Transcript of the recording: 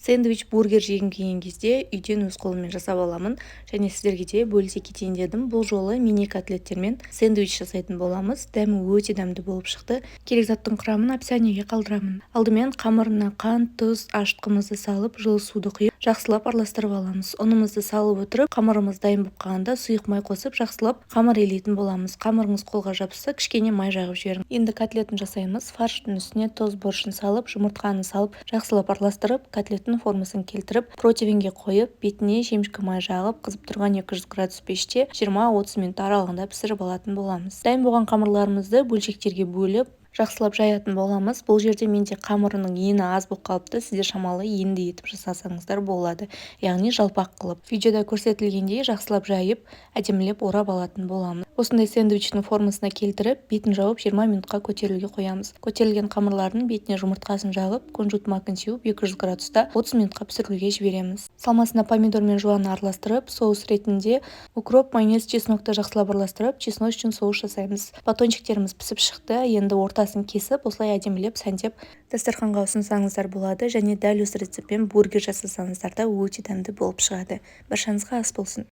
Сэндвич, бургер жегім келген кезде үйден өз қолыммен жасап аламын және сіздерге де бөлісе кетейін дедім. Бұл жолы мини котлеттермен сэндвич жасайтын боламыз. Дәмі өте дәмді болып шықты. Керек заттың құрамын описаниеге қалдырамын. Алдымен қамырына қант, тұз, ашытқымызды салып, жылы суды құйып, жақсылап араластырып аламыз. Ұнымызды салып отырып, қамырымыз дайын болып қалғанда сұйық май қосып, жақсылап қамыр илейтін боламыз. Қамырыңыз қолға жабысса, кішкене май жағып жіберіңіз. Енді котлетін жасаймыз. Фарштың үстіне тоз бұрышын салып, жұмыртқаны салып, жақсылап араластырып, котлеттің формасын келтіріп, противеньге қойып, бетіне жемшкі май жағып, қызып тұрған 200 градус пеште 20-30 минут аралығында пісіріп алатын боламыз. Дайын болған қамырларымызды бөлшектерге бөліп, жақсылап жаятын боламыз. Бұл жерде менде қамырының ені аз болып қалыпты. Сіздер шамалы енді етіп жасасаңыздар болады. Яғни жалпақ қылып. Видеода көрсетілгендей жақсылап жайып, әдемілеп орап алатын боламыз. Осындай сэндвичтің формасына келтіріп, бетін жауып 20 минутқа көтерілуге қоямыз. Көтерілген қамырлардың бетіне жұмыртқасын жағып, кунжут макын сеуіп 200 градуста 30 минутқа пісірілуге жібереміз. Салмасына помидор мен жуаны араластырып, соус ретінде укроп, майонез, чеснокты жақсылап араластырып, чеснок үшін соус жасаймыз. Батончиктеріміз пісіп шықты. Енді ортасын кесіп, осылай әдемілеп сәндеп дастарханға ұсынсаңыздар болады, және дәл осы рецептпен бургер жасасаңыздар да өте дәмді болып шығады. Баршаңызға ас болсын.